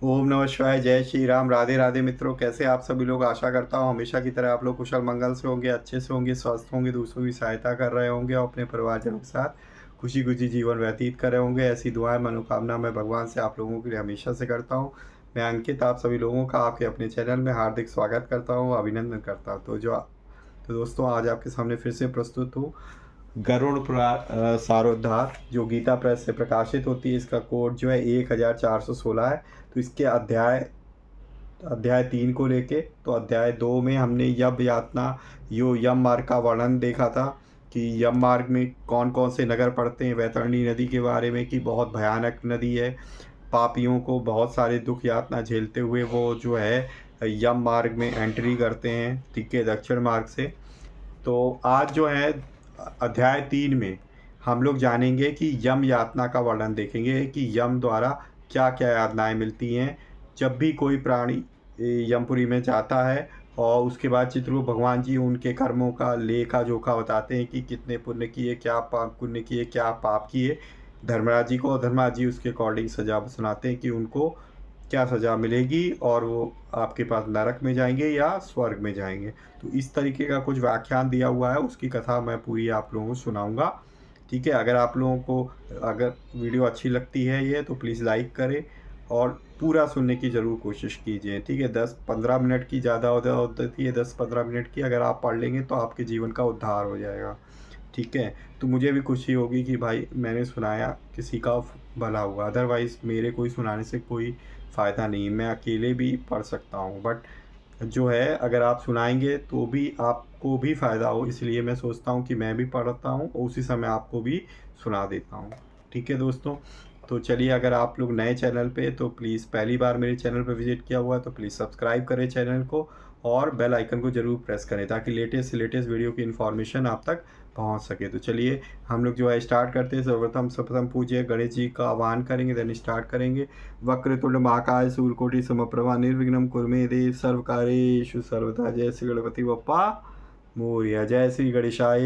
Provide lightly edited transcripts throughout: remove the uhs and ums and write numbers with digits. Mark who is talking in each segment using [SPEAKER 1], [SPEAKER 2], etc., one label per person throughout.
[SPEAKER 1] ओम नमः शिवाय। जय श्री राम। राधे राधे मित्रों, कैसे आप सभी लोग। आशा करता हूँ हमेशा की तरह आप लोग कुशल मंगल से होंगे, अच्छे से होंगे, स्वस्थ होंगे, दूसरों की सहायता कर रहे होंगे और अपने परिवारजनों के साथ खुशी खुशी जीवन व्यतीत कर रहे होंगे। ऐसी दुआएं मनोकामना मैं भगवान से आप लोगों के लिए हमेशा से करता हूँ। मैं अंकित आप सभी लोगों का आपके अपने चैनल में हार्दिक स्वागत करता हूँ, अभिनंदन करता हूँ। तो दोस्तों, आज आपके सामने फिर से प्रस्तुत हूँ गरुड़ पुराण सारोद्धार, जो गीता प्रेस से प्रकाशित होती है। इसका कोड जो है 1416 है। तो इसके अध्याय 3 को लेके, तो अध्याय 2 में हमने यम यातना यम मार्ग का वर्णन देखा था कि यम मार्ग में कौन कौन से नगर पड़ते हैं। वैतरणी नदी के बारे में कि बहुत भयानक नदी है, पापियों को बहुत सारे दुख यातना झेलते हुए वो जो है यम मार्ग में एंट्री करते हैं, ठीक है, दक्षिण मार्ग से। तो आज जो है अध्याय 3 में हम लोग जानेंगे कि यम यातना का वर्णन देखेंगे कि यम द्वारा क्या क्या यातनाएं मिलती हैं जब भी कोई प्राणी यमपुरी में जाता है। और उसके बाद चित्रगुप्त भगवान जी उनके कर्मों का लेखा जोखा बताते हैं कि कितने पुण्य किए, क्या पाप पुण्य किए, क्या पाप किए धर्मराज जी को। और धर्मराज जी उसके अकॉर्डिंग सजा सुनाते हैं कि उनको क्या सज़ा मिलेगी और वो आपके पास नरक में जाएंगे या स्वर्ग में जाएंगे। तो इस तरीके का कुछ व्याख्यान दिया हुआ है, उसकी कथा मैं पूरी आप लोगों को सुनाऊंगा, ठीक है। अगर आप लोगों को अगर वीडियो अच्छी लगती है ये, तो प्लीज़ लाइक करें और पूरा सुनने की ज़रूर कोशिश कीजिए, ठीक है। 10-15 मिनट की ज़्यादा होती है, 10-15 मिनट की अगर आप पढ़ लेंगे तो आपके जीवन का उद्धार हो जाएगा, ठीक है। तो मुझे भी खुशी होगी कि भाई मैंने सुनाया, किसी का भला हुआ। अदरवाइज़ मेरे कोई सुनाने से कोई फ़ायदा नहीं, मैं अकेले भी पढ़ सकता हूँ, बट जो है अगर आप सुनाएंगे तो भी आपको भी फ़ायदा हो, इसलिए मैं सोचता हूँ कि मैं भी पढ़ता हूँ और उसी समय आपको भी सुना देता हूँ, ठीक है दोस्तों। तो चलिए, अगर आप लोग नए चैनल पे तो प्लीज़ पहली बार मेरे चैनल पर विज़िट किया हुआ है तो प्लीज़ सब्सक्राइब करें चैनल को और बेल आइकन को ज़रूर प्रेस करें ताकि लेटेस्ट से लेटेस्ट वीडियो की इन्फॉर्मेशन आप तक पहुंच सके। तो चलिए हम लोग जो है स्टार्ट करते हैं। सर्वप्रथम पूज्य गणेश जी का आह्वान करेंगे, देन स्टार्ट करेंगे। वक्रतुंड महाकाय सूर्यकोटि समप्रभा निर्विघ्नं कुरु मे देव सर्वकार्येषु सर्वदा। जय श्री गणपति बप्पा मोरया। जय श्री गणेशाय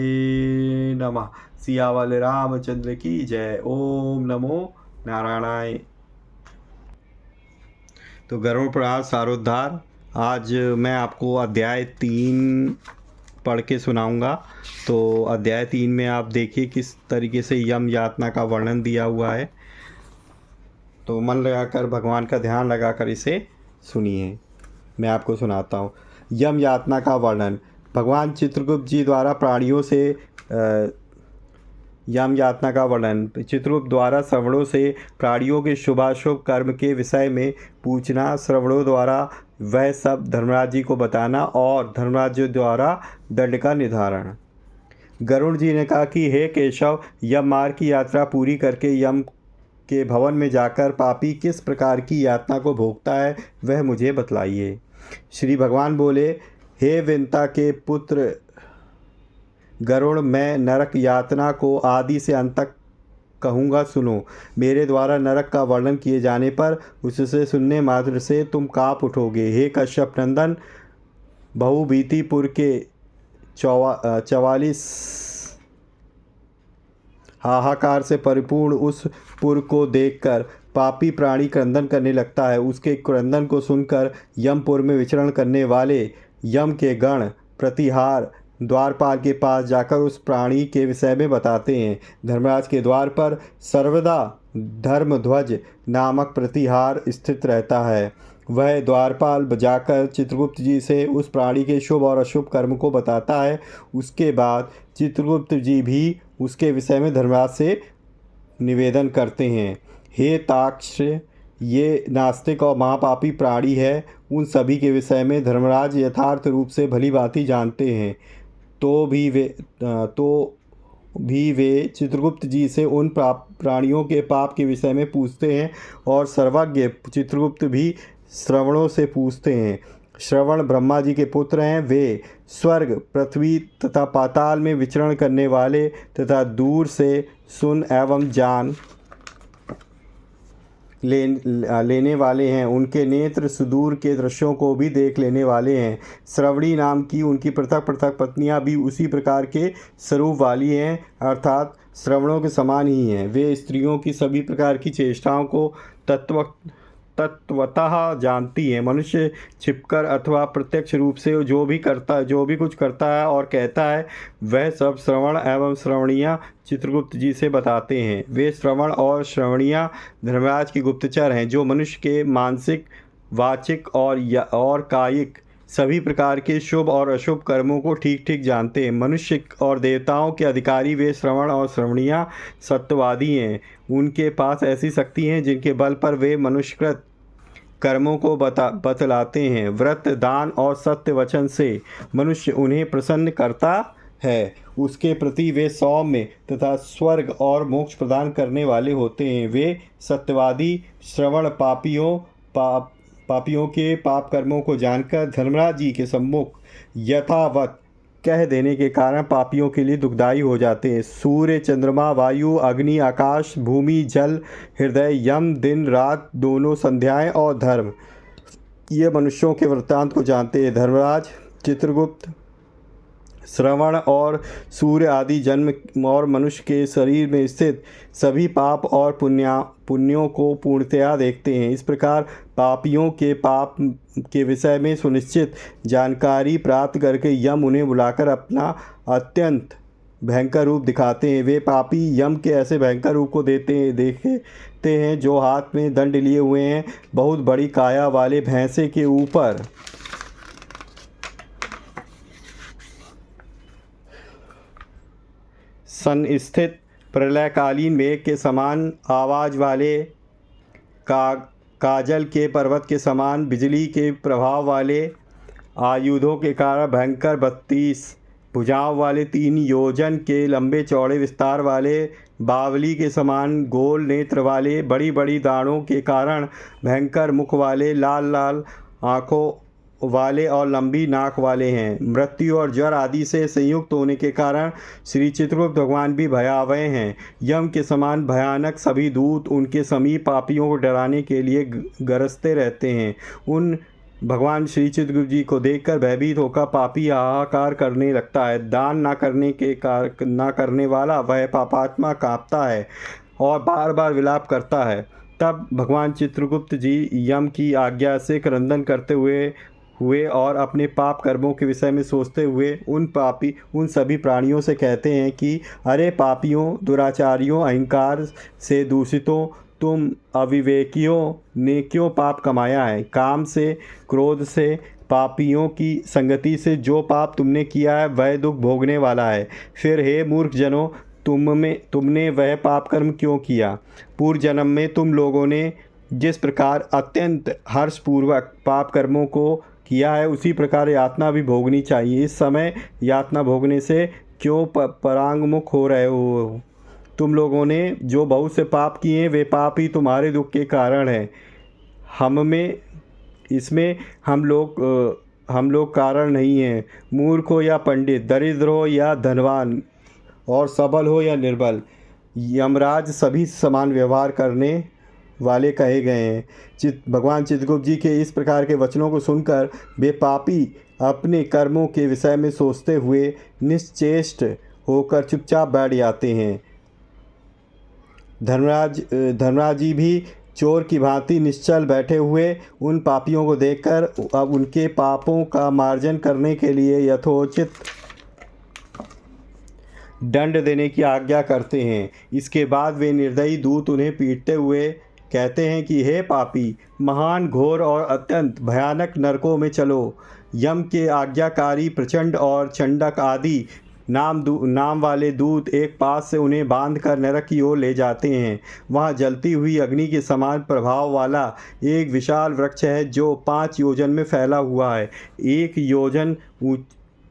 [SPEAKER 1] नमः। सिया वाले रामचंद्र की जय। ओम नमो नारायणाय। तो गरुड़ पुराण सारोद्धार, आज मैं आपको अध्याय 3 पढ़ के सुनाऊंगा। तो अध्याय 3 में आप देखिए किस तरीके से यम यातना का वर्णन दिया हुआ है। तो मन लगाकर, भगवान का ध्यान लगाकर इसे सुनिए। मैं आपको सुनाता हूँ यम यातना का वर्णन। भगवान चित्रगुप्त जी द्वारा प्राणियों से यम यातना का वर्णन। चित्रगुप्त द्वारा श्रवणों से प्राणियों के शुभाशुभ कर्म के विषय में पूछना, श्रवणों द्वारा वह सब धर्मराज जी को बताना और धर्मराज जी द्वारा दंड का निर्धारण। गरुड़ जी ने कहा कि हे केशव, यम मार्ग की यात्रा पूरी करके यम के भवन में जाकर पापी किस प्रकार की यातना को भोगता है वह मुझे बतलाइए। श्री भगवान बोले, हे विंता के पुत्र गरुड़, मैं नरक यातना को आदि से अंत तक कहूँगा, सुनो। मेरे द्वारा नरक का वर्णन किए जाने पर उससे सुनने मात्र से तुम काँप उठोगे। हे कश्यप नंदन, बहुभीतिपुर के 44 हाहाकार से परिपूर्ण उस पुर को देखकर पापी प्राणी क्रंदन करने लगता है। उसके क्रंदन को सुनकर यमपुर में विचरण करने वाले यम के गण प्रतिहार द्वारपाल के पास जाकर उस प्राणी के विषय में बताते हैं। धर्मराज के द्वार पर सर्वदा धर्मध्वज नामक प्रतिहार स्थित रहता है। वह द्वारपाल जाकर चित्रगुप्त जी से उस प्राणी के शुभ और अशुभ कर्म को बताता है। उसके बाद चित्रगुप्त जी भी उसके विषय में धर्मराज से निवेदन करते हैं। हे ताक्ष, ये नास्तिक और महापापी प्राणी है। उन सभी के विषय में धर्मराज यथार्थ रूप से भली भांति जानते हैं। तो भी वे चित्रगुप्त जी से उन प्राणियों के पाप के विषय में पूछते हैं और सर्वज्ञ चित्रगुप्त भी श्रवणों से पूछते हैं। श्रवण ब्रह्मा जी के पुत्र हैं। वे स्वर्ग, पृथ्वी तथा पाताल में विचरण करने वाले तथा दूर से सुन एवं जान लेने वाले हैं। उनके नेत्र सुदूर के दृश्यों को भी देख लेने वाले हैं। श्रवणी नाम की उनकी पृथक पृथक पत्नियां भी उसी प्रकार के स्वरूप वाली हैं, अर्थात श्रवणों के समान ही हैं। वे स्त्रियों की सभी प्रकार की चेष्टाओं को तत्वतः जानती हैं। मनुष्य छिपकर अथवा प्रत्यक्ष रूप से जो भी कुछ करता है और कहता है, वह सब श्रवण एवं श्रवणियाँ चित्रगुप्त जी से बताते हैं। वे श्रवण और श्रवणियाँ धर्मराज की गुप्तचर हैं, जो मनुष्य के मानसिक, वाचिक और कायिक सभी प्रकार के शुभ और अशुभ कर्मों को ठीक ठीक जानते हैं। मनुष्य और देवताओं के अधिकारी वे श्रवण और श्रवणियाँ सत्यवादी हैं। उनके पास ऐसी शक्ति हैं जिनके बल पर वे मनुष्यकृत कर्मों को बतलाते हैं। व्रत, दान और सत्य वचन से मनुष्य उन्हें प्रसन्न करता है। उसके प्रति वे सौम्य तथा स्वर्ग और मोक्ष प्रदान करने वाले होते हैं। वे सत्यवादी श्रवण पापियों के पाप कर्मों को जानकर धर्मराज जी के सम्मुख यथावत कह देने के कारण पापियों के लिए दुखदायी हो जाते हैं। सूर्य, चंद्रमा, वायु, अग्नि, आकाश, भूमि, जल, हृदय, यम, दिन रात दोनों, संध्याएं और धर्म, ये मनुष्यों के वृत्तांत को जानते हैं। धर्मराज चित्रगुप्त श्रवण और सूर्य आदि जन्म और मनुष्य के शरीर में स्थित सभी पाप और पुण्यों को पूर्णतया देखते हैं। इस प्रकार पापियों के पाप के विषय में सुनिश्चित जानकारी प्राप्त करके यम उन्हें बुलाकर अपना अत्यंत भयंकर रूप दिखाते हैं। वे पापी यम के ऐसे भयंकर रूप को देखते हैं, जो हाथ में दंड लिए हुए हैं, बहुत बड़ी काया वाले भैंसे के ऊपर संस्थित प्रलयकालीन मेघ के समान आवाज़ वाले, काजल के पर्वत के समान बिजली के प्रभाव वाले, आयुधों के कारण भयंकर 32 भुजाओं वाले, 3 योजन के लंबे चौड़े विस्तार वाले, बावली के समान गोल नेत्र वाले, बड़ी बड़ी दाढ़ों के कारण भयंकर मुख वाले, लाल लाल आँखों वाले और लंबी नाक वाले हैं। मृत्यु और ज्वर आदि से संयुक्त होने के कारण श्री चित्रगुप्त भगवान भी भयावह हैं। यम के समान भयानक सभी दूत उनके समीप पापियों को डराने के लिए गरजते रहते हैं। उन भगवान श्री चित्रगुप्त जी को देखकर भयभीत होकर पापी हाहाकार करने लगता है। दान ना करने वाला वह पापात्मा कांपता है और बार बार विलाप करता है। तब भगवान चित्रगुप्त जी यम की आज्ञा से क्रंदन करते हुए और अपने पाप कर्मों के विषय में सोचते हुए उन सभी प्राणियों से कहते हैं कि अरे पापियों, दुराचारियों, अहंकार से दूषितों, तुम अविवेकियों ने क्यों पाप कमाया है? काम से, क्रोध से, पापियों की संगति से जो पाप तुमने किया है वह दुख भोगने वाला है। फिर हे मूर्ख जनों, तुमने वह पाप कर्म क्यों किया? पूर्व जन्म में तुम लोगों ने जिस प्रकार अत्यंत हर्षपूर्वक पाप कर्मों को किया है, उसी प्रकार यातना भी भोगनी चाहिए। इस समय यातना भोगने से क्यों परांगमुख हो रहे हो? तुम लोगों ने जो बहुत से पाप किए हैं, वे पाप ही तुम्हारे दुख के कारण हैं। इसमें हम लोग कारण नहीं हैं। मूर्ख हो या पंडित, दरिद्र हो या धनवान, और सबल हो या निर्बल, यमराज सभी समान व्यवहार करने वाले कहे गए हैं। भगवान चित्रगुप्त जी के इस प्रकार के वचनों को सुनकर वे पापी अपने कर्मों के विषय में सोचते हुए निश्चेष्ट होकर चुपचाप बैठ जाते हैं। धर्मराज जी भी चोर की भांति निश्चल बैठे हुए उन पापियों को देखकर अब उनके पापों का मार्जन करने के लिए यथोचित दंड देने की आज्ञा करते हैं। इसके बाद वे निर्दयी दूत उन्हें पीटते हुए कहते हैं कि हे पापी, महान, घोर और अत्यंत भयानक नरकों में चलो। यम के आज्ञाकारी प्रचंड और चंडक आदि नाम वाले दूत एक पास से उन्हें बांधकर नरक की ओर ले जाते हैं। वहाँ जलती हुई अग्नि के समान प्रभाव वाला एक विशाल वृक्ष है, जो 5 योजन में फैला हुआ है, 1 योजन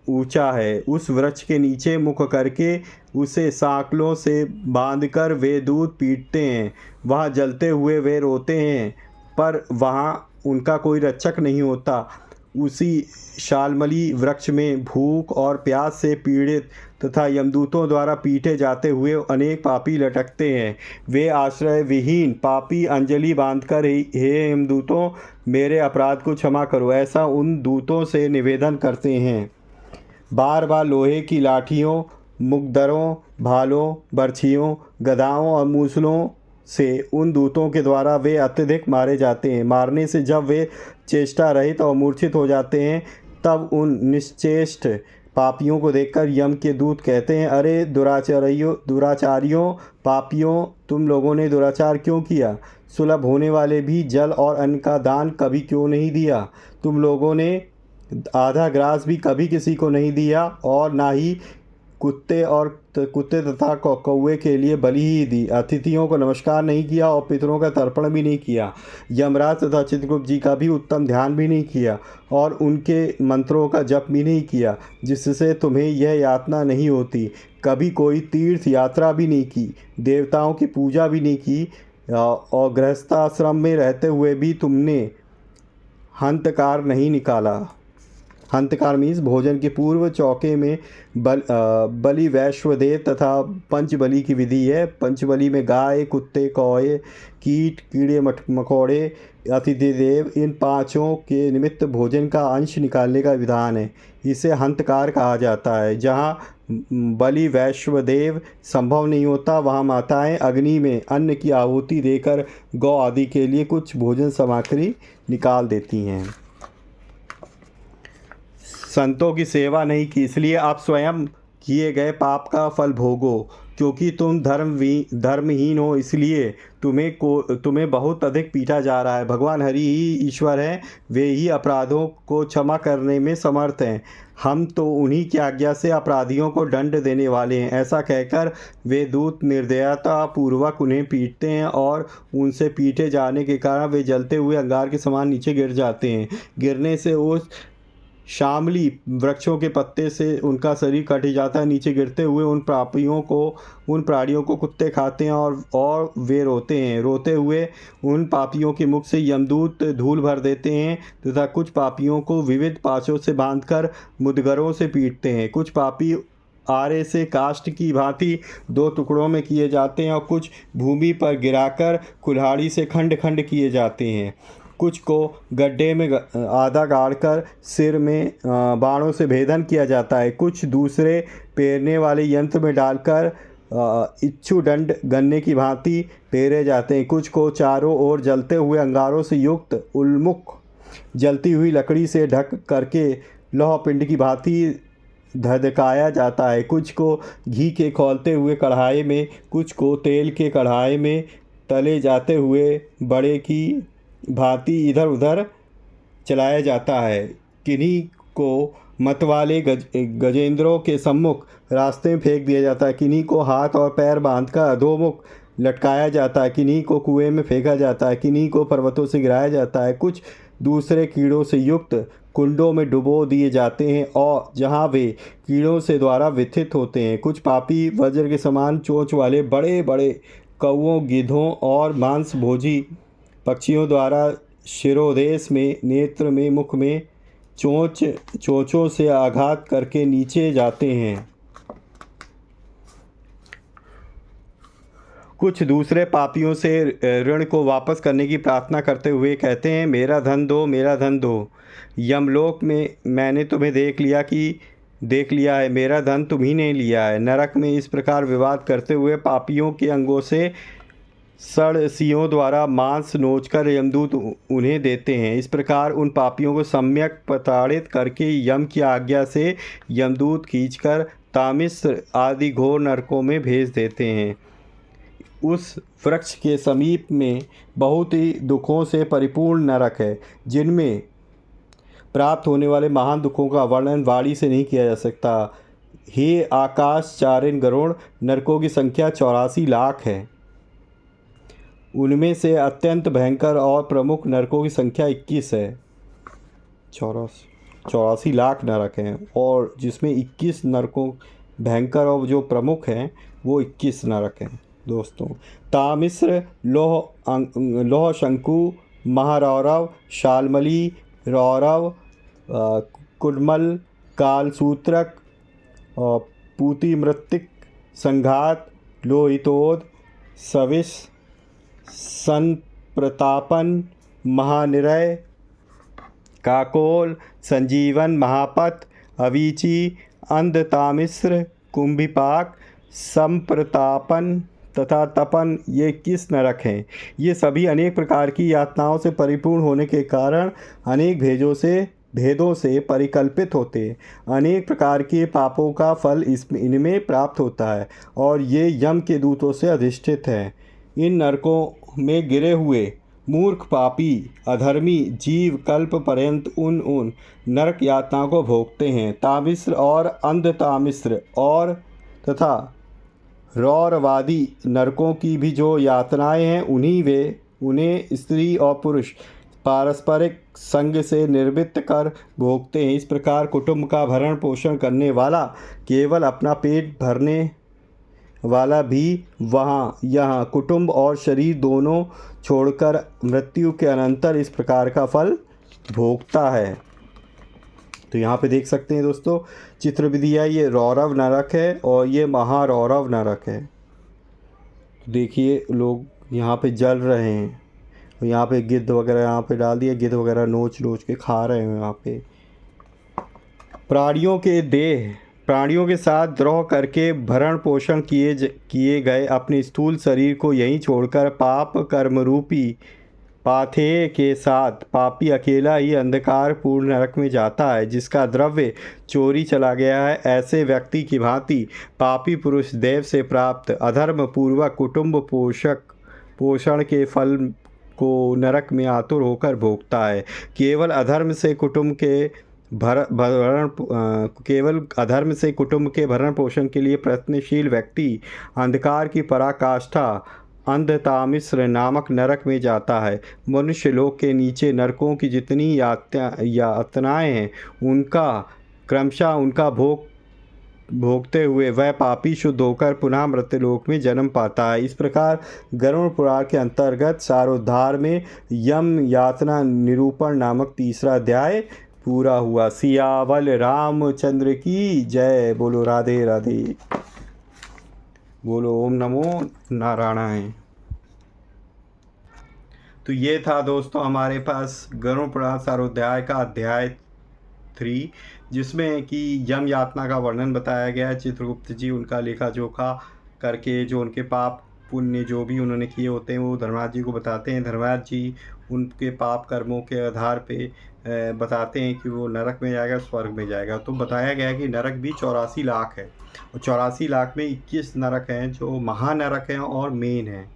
[SPEAKER 1] ऊंचा है। उस वृक्ष के नीचे मुख करके उसे सांकलों से बांधकर वे दूत पीटते हैं। वहाँ जलते हुए वे रोते हैं, पर वहाँ उनका कोई रक्षक नहीं होता। उसी शालमली वृक्ष में भूख और प्यास से पीड़ित तथा यमदूतों द्वारा पीटे जाते हुए अनेक पापी लटकते हैं। वे आश्रय विहीन पापी अंजलि बांधकर हे यमदूतों, मेरे अपराध को क्षमा करो, ऐसा उन दूतों से निवेदन करते हैं। बार बार लोहे की लाठियों, मुकदरों, भालों, बर्छियों, गदाओं और मूसलों से उन दूतों के द्वारा वे अत्यधिक मारे जाते हैं। मारने से जब वे चेष्टा रहित और मूर्छित हो जाते हैं तब उन निश्चेष्ट पापियों को देखकर यम के दूत कहते हैं, अरे दुराचारियों पापियों, तुम लोगों ने दुराचार क्यों किया? सुलभ होने वाले भी जल और अन्न का दान कभी क्यों नहीं दिया? तुम लोगों ने आधा ग्रास भी कभी किसी को नहीं दिया और ना ही कुत्ते तथा कौवे के लिए बलि ही दी। अतिथियों को नमस्कार नहीं किया और पितरों का तर्पण भी नहीं किया। यमराज तथा चित्रगुप्त जी का भी उत्तम ध्यान भी नहीं किया और उनके मंत्रों का जप भी नहीं किया, जिससे तुम्हें यह यातना नहीं होती। कभी कोई तीर्थ यात्रा भी नहीं की, देवताओं की पूजा भी नहीं की और गृहस्थाश्रम में रहते हुए भी तुमने हंतकार नहीं निकाला। हंतकार मीन्स भोजन के पूर्व चौके में बलि वैश्वदेव तथा पंचबलि की विधि है। पंचबलि में गाय, कुत्ते, कौए, कीट, कीड़े मकोड़े, अतिथि देव, इन पांचों के निमित्त भोजन का अंश निकालने का विधान है। इसे हंतकार कहा जाता है। जहाँ बलि वैश्वदेव संभव नहीं होता वहाँ माताएं अग्नि में अन्न की आहुति देकर गौ आदि के लिए कुछ भोजन सामग्री निकाल देती हैं। संतों की सेवा नहीं की, इसलिए आप स्वयं किए गए पाप का फल भोगो। क्योंकि तुम धर्महीन हो, इसलिए तुम्हें बहुत अधिक पीटा जा रहा है। भगवान हरि ही ईश्वर हैं, वे ही अपराधों को क्षमा करने में समर्थ हैं। हम तो उन्हीं की आज्ञा से अपराधियों को दंड देने वाले हैं। ऐसा कहकर वे दूत निर्दयता पूर्वक उन्हें पीटते हैं और उनसे पीटे जाने के कारण वे जलते हुए अंगार के समान नीचे गिर जाते हैं। गिरने से उस शामली वृक्षों के पत्ते से उनका शरीर कट जाता है। नीचे गिरते हुए उन प्राणियों को कुत्ते खाते हैं और वे रोते हैं। रोते हुए उन पापियों के मुख से यमदूत धूल भर देते हैं तथा कुछ पापियों को विविध पाशों से बांधकर मुदगरों से पीटते हैं। कुछ पापी आरे से काष्ठ की भांति दो टुकड़ों में किए जाते हैं और कुछ भूमि पर गिराकर कुल्हाड़ी से खंड खंड किए जाते हैं। कुछ को गड्ढे में आधा गाड़कर सिर में बाणों से भेदन किया जाता है। कुछ दूसरे पेरने वाले यंत्र में डालकर इच्छु दंड गन्ने की भांति पेरे जाते हैं। कुछ को चारों ओर जलते हुए अंगारों से युक्त उन्मुख जलती हुई लकड़ी से ढक करके लौह पिंड की भांति धधकाया जाता है। कुछ को घी के खौलते हुए कढ़ाई में, कुछ को तेल के कढ़ाई में तले जाते हुए बड़े की भांति इधर उधर चलाया जाता है। किन्हीं को मतवाले गजेंद्रों के सम्मुख रास्ते में फेंक दिया जाता है। किन्हीं को हाथ और पैर बांधकर अधोमुख लटकाया जाता है। किन्हीं को कुएं में फेंका जाता है। किन्हीं को पर्वतों से गिराया जाता है। कुछ दूसरे कीड़ों से युक्त कुंडों में डुबो दिए जाते हैं और जहां वे कीड़ों से द्वारा व्यथित होते हैं। कुछ पापी वज्र के समान चोंच वाले बड़े बड़े कौओं, गिद्धों और मांस भोजी पक्षियों द्वारा शिरोदेश में, नेत्र में, मुख में चोंचों से आघात करके नीचे जाते हैं। कुछ दूसरे पापियों से ऋण को वापस करने की प्रार्थना करते हुए कहते हैं, मेरा धन दो, मेरा धन दो। यमलोक में मैंने तुम्हें देख लिया है, मेरा धन तुम्ही ने लिया है। नरक में इस प्रकार विवाद करते हुए पापियों के अंगों से सड़सियों द्वारा मांस नोचकर यमदूत उन्हें देते हैं। इस प्रकार उन पापियों को सम्यक प्रताड़ित करके यम की आज्ञा से यमदूत खींचकर तामिस्र आदि घोर नरकों में भेज देते हैं। उस वृक्ष के समीप में बहुत ही दुखों से परिपूर्ण नरक है, जिनमें प्राप्त होने वाले महान दुखों का वर्णन वाणी से नहीं किया जा सकता। हे आकाशचारिण गरुड़, नरकों की संख्या 84 लाख है। उनमें से अत्यंत भयंकर और प्रमुख नरकों की संख्या 21 है। 84 लाख नरक हैं और जिसमें 21 नरकों भयंकर और जो प्रमुख हैं वो 21 नरक हैं। दोस्तों, तामिस्र, लौह शंकु, महारौरव, शालमली, रौरव, कुडमल, कालसूत्रक, पूतिमृत्तिक, संघात, लोहितोद, सविश, संप्रतापन, महानिरय, काकोल, संजीवन, महापत, अवीची, अंधतामिस्र, कुंभिपाक, संप्रतापन, तथा तपन ये किस नरक हैं। ये सभी अनेक प्रकार की यातनाओं से परिपूर्ण होने के कारण अनेक भेदों से परिकल्पित होते हैं। अनेक प्रकार के पापों का फल इनमें प्राप्त होता है और ये यम के दूतों से अधिष्ठित है। इन नरकों में गिरे हुए मूर्ख पापी अधर्मी जीव कल्प पर्यंत उन नरक यातनाओं को भोगते हैं। तामिश्र और अंध तामिश्र और तथा रौरवादी नरकों की भी जो यातनाएं हैं उन्हें स्त्री और पुरुष पारस्परिक संग से निर्वृत्त कर भोगते हैं। इस प्रकार कुटुंब का भरण पोषण करने वाला केवल अपना पेट भरने वाला भी यहाँ कुटुंब और शरीर दोनों छोड़कर मृत्यु के अनंतर इस प्रकार का फल भोगता है। तो यहाँ पे देख सकते हैं दोस्तों, चित्र भी दिया है। ये रौरव नरक है और ये महारौरव नरक है। देखिए लोग यहाँ पे जल रहे हैं, यहाँ पे गिद्ध वगैरह यहाँ पे डाल दिए, गिद्ध वगैरह नोच के खा रहे हैं। यहाँ पे प्राणियों के साथ द्रोह करके भरण पोषण किए गए अपने स्थूल शरीर को यहीं छोड़कर पाप कर्म रूपी पाथेय के साथ पापी अकेला ही अंधकार पूर्ण नरक में जाता है, जिसका द्रव्य चोरी चला गया है। ऐसे व्यक्ति की भांति पापी पुरुष देव से प्राप्त अधर्म पूर्वक कुटुंब पोषण के फल को नरक में आतुर होकर भोगता है। केवल अधर्म से कुटुंब के भरण पोषण के लिए प्रयत्नशील व्यक्ति अंधकार की पराकाष्ठा अंधतामिश्र नामक नरक में जाता है। मनुष्य लोक के नीचे नरकों की जितनी यातनाएं हैं उनका क्रमशः उनका भोगते हुए वह पापी शुद्ध होकर पुनः मृत्युलोक में जन्म पाता है। इस प्रकार गरुड़ पुराण के अंतर्गत सारोद्धार में यम यातना निरूपण नामक तीसरा अध्याय पूरा हुआ। सियावल रामचंद्र की जय। बोलो राधे राधे। बोलो ओम नमो नारायणाय। तो ये था दोस्तों हमारे पास गरुड़ पुराण सारोध्याय का अध्याय 3, जिसमें कि यम यातना का वर्णन बताया गया है। चित्रगुप्त जी उनका लेखा जोखा करके जो उनके पाप पुण्य जो भी उन्होंने किए होते हैं वो धर्मराज जी को बताते हैं। धर्मराज जी उनके पाप कर्मों के आधार पे बताते हैं कि वो नरक में जाएगा, स्वर्ग में जाएगा। तो बताया गया कि नरक भी 84 लाख है और 84 लाख में 21 नरक हैं जो महानरक हैं और मेन हैं।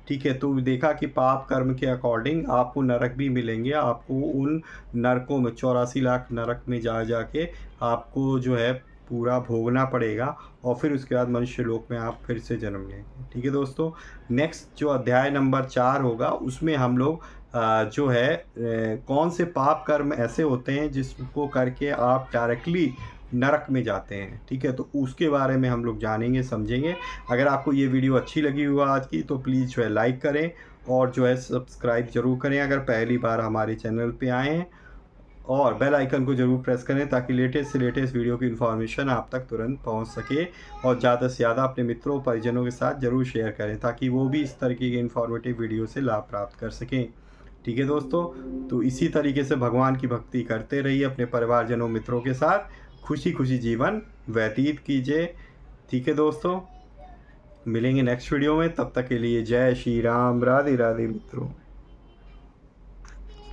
[SPEAKER 1] ठीक है, तो देखा कि पाप कर्म के अकॉर्डिंग आपको नरक भी मिलेंगे। आपको उन नरकों में 84 लाख नरक में जाके आपको जो है पूरा भोगना पड़ेगा और फिर उसके बाद मनुष्य लोक में आप फिर से जन्म लेंगे। ठीक है दोस्तों, नेक्स्ट जो अध्याय नंबर 4 होगा उसमें हम लोग जो है कौन से पाप कर्म ऐसे होते हैं जिसको करके आप डायरेक्टली नरक में जाते हैं। ठीक है, तो उसके बारे में हम लोग जानेंगे समझेंगे। अगर आपको ये वीडियो अच्छी लगी हुआ आज की तो प्लीज़ जो है लाइक करें और जो है सब्सक्राइब ज़रूर करें अगर पहली बार हमारे चैनल पे आए हैं, और बेल आइकन को ज़रूर प्रेस करें ताकि लेटेस्ट से लेटेस्ट वीडियो की इन्फॉर्मेशन आप तक तुरंत पहुंच सके। और ज़्यादा से ज़्यादा अपने मित्रों परिजनों के साथ ज़रूर शेयर करें ताकि वो भी इस तरीके के इन्फॉर्मेटिव वीडियो से लाभ प्राप्त कर सकें। ठीक है दोस्तों, तो इसी तरीके से भगवान की भक्ति करते रहिए, अपने परिवारजनों मित्रों के साथ खुशी खुशी जीवन व्यतीत कीजिए। ठीक है दोस्तों, मिलेंगे नेक्स्ट वीडियो में, तब तक के लिए जय श्री राम। राधे राधे मित्रों।